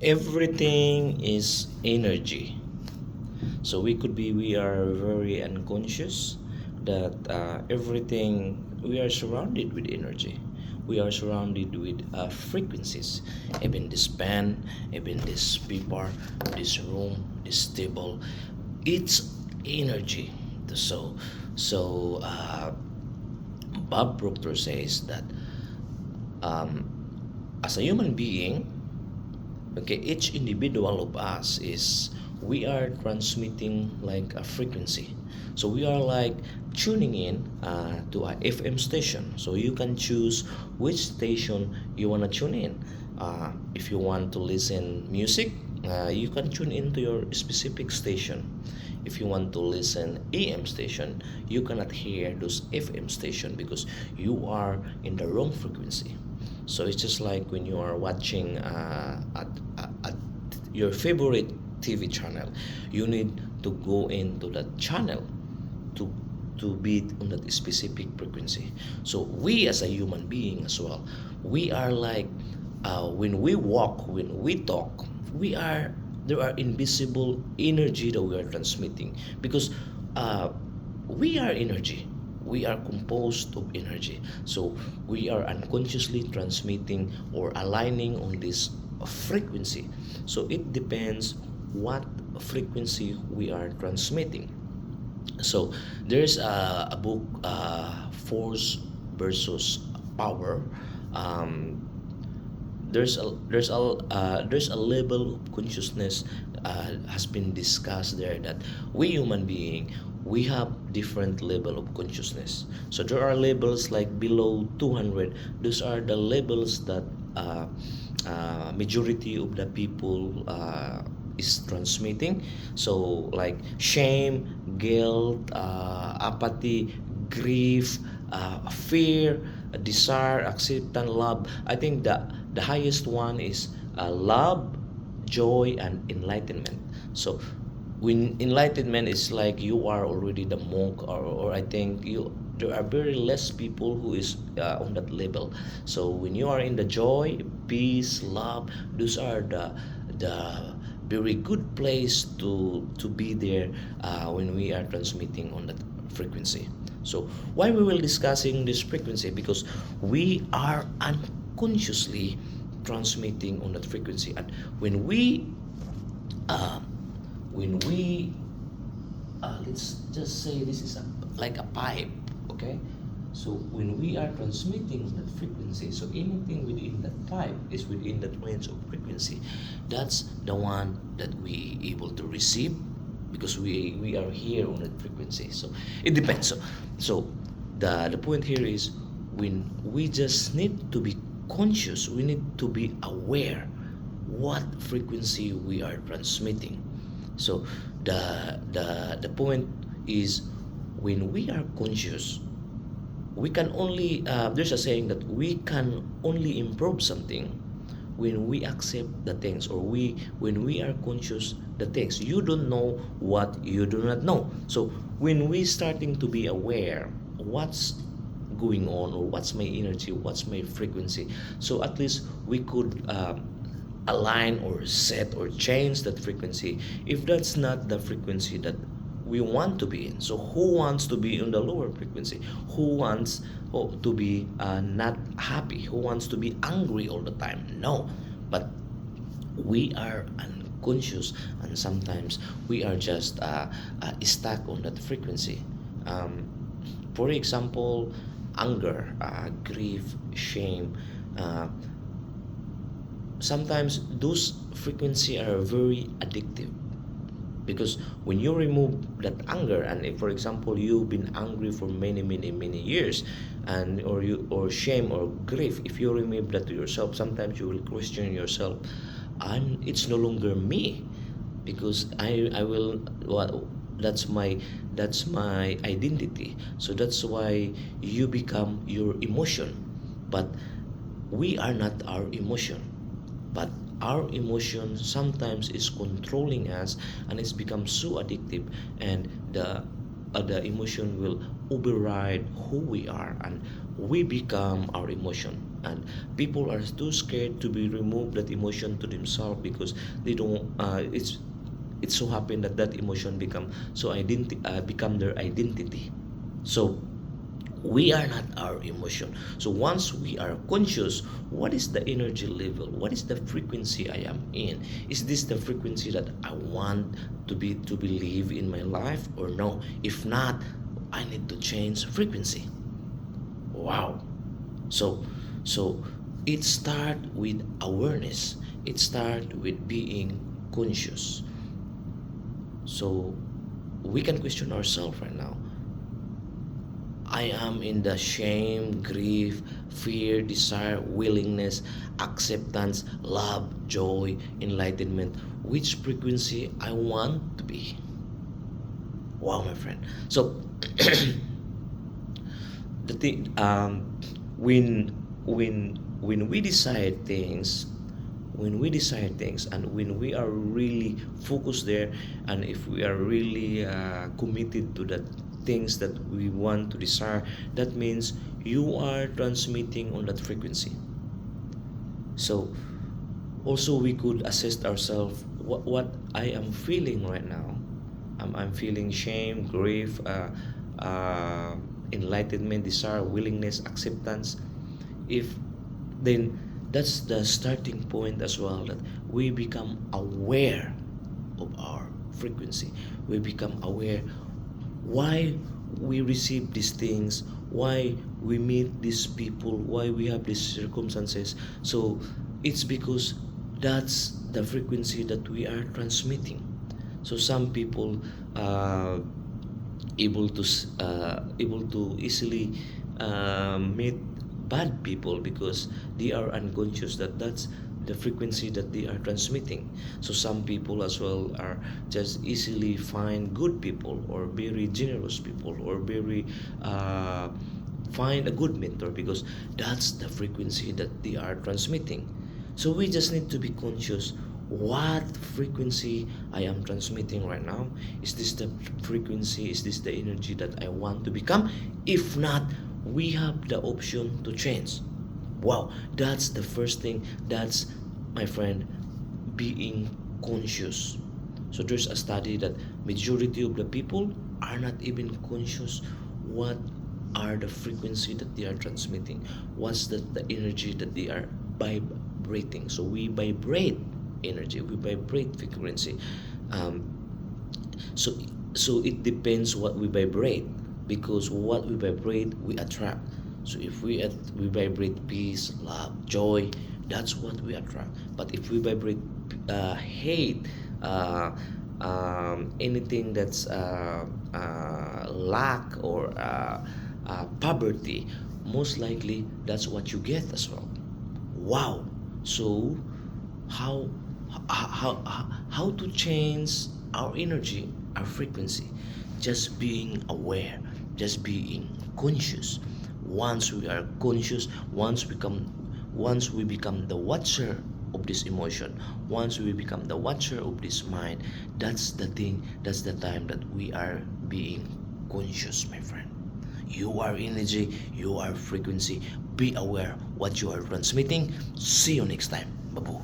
Everything is energy. So we are very unconscious that everything we are surrounded with energy. We are surrounded with frequencies. Even this pen, even this paper, this room, this table, it's energy. So, so Bob Proctor says that um, as a human being, okay, each individual of us is we are transmitting like a frequency. So we are like tuning in to a FM station. So you can choose which station you want to tune in. If you want to listen music, you can tune into your specific station. If you want to listen AM station, you cannot hear those FM station because you are in the wrong frequency. So it's just like when you are watching at your favorite TV channel, you need to go into that channel to be on that specific frequency. So we as a human being as well, we are like when we walk, when we talk, we are there are invisible energy that we are transmitting because uh, we are energy. We are composed of energy. So we are unconsciously transmitting or aligning on this frequency. So it depends what frequency we are transmitting. So there's a book, Force versus Power. Um, there's a level of consciousness has been discussed there that we human being we have different level of consciousness. So there are levels like below 200. Those are the levels that majority of the people is transmitting. So like shame, guilt, apathy, grief, fear, desire, acceptance, love. I think the highest one is love, joy, and enlightenment. So when enlightenment is like you are already the monk, or I think you there are very less people who is on that level. So when you are in the joy, peace, love, those are the very good place to be there when we are transmitting on that frequency. So why we will discussing this frequency? Because we are unconsciously transmitting on that frequency, and uh, when we let's just say this is like a pipe, okay? So when we are transmitting that frequency, so anything within that pipe is within that range of frequency. That's the one that we able to receive because we are here on that frequency. So it depends. So the point here is when we just need to be conscious, we need to be aware what frequency we are transmitting. So the point is when we are conscious, we can only there's a saying that we can only improve something when we accept the things, or we when we are conscious the things. You don't know what you do not know. So when we starting to be aware what's going on, or what's my energy, what's my frequency, so at least we could align or set or change that frequency if that's not the frequency that we want to be in. So who wants to be in the lower frequency? Who wants to be not happy? Who wants to be angry all the time? No. But we are unconscious, and sometimes we are just stuck on that frequency. um, for example, anger, grief, shame, uh, sometimes those frequency are very addictive because when you remove that anger, and if for example you've been angry for many years, and or you or shame or grief, if you remove that to yourself, sometimes you will question yourself, and it's no longer me because I will what that's my identity. So that's why you become your emotion, but we are not our emotion, but our emotion sometimes is controlling us, and it's become so addictive, and the emotion will override who we are, and we become our emotion. And people are too scared to be remove that emotion to themselves because they don't it's so happen that that emotion become their identity. So we are not our emotion. So once we are conscious, what is the energy level, what is the frequency I am in? Is this the frequency that I want to believe in my life or no? If not, I need to change frequency. Wow. So so it start with awareness, it start with being conscious. So we can question ourselves right now. I am in the shame, grief, fear, desire, willingness, acceptance, love, joy, enlightenment. Which frequency I want to be? Wow, my friend. So the thing, when we decide things, and when we are really focused there, and if we are really committed to the things that we want to desire, that means you are transmitting on that frequency. So also we could assess ourselves what I am feeling right now. I'm feeling shame, grief, enlightenment, desire, willingness, acceptance. If then that's the starting point as well, that we become aware of our frequency. We become aware why we receive these things, why we meet these people, why we have these circumstances. So it's because that's the frequency that we are transmitting. So some people able to easily meet bad people because they are unconscious that that's the frequency that they are transmitting. So some people as well are just easily find good people or very generous people or very find a good mentor because that's the frequency that they are transmitting. So we just need to be conscious what frequency I am transmitting right now. Is this the frequency? Is this the energy that I want to become? If not, we have the option to change. Wow, that's the first thing. That's, my friend, being conscious. So there's a study that majority of the people are not even conscious what are the frequency that they are transmitting, what's the energy that they are vibrating. So we vibrate energy, we vibrate frequency. um, so so it depends what we vibrate, because what we vibrate we attract. So if we vibrate peace, love, joy, that's what we attract. But if we vibrate hate, anything that's lack or poverty, most likely that's what you get as well. Wow. So how how to change our energy, our frequency? Just being aware, just being conscious. Once we are conscious, once we become the watcher of this emotion, once we become the watcher of this mind, that's the thing, that's the time that we are being conscious, my friend. You are energy, you are frequency. Be aware what you are transmitting. See you next time. Babu.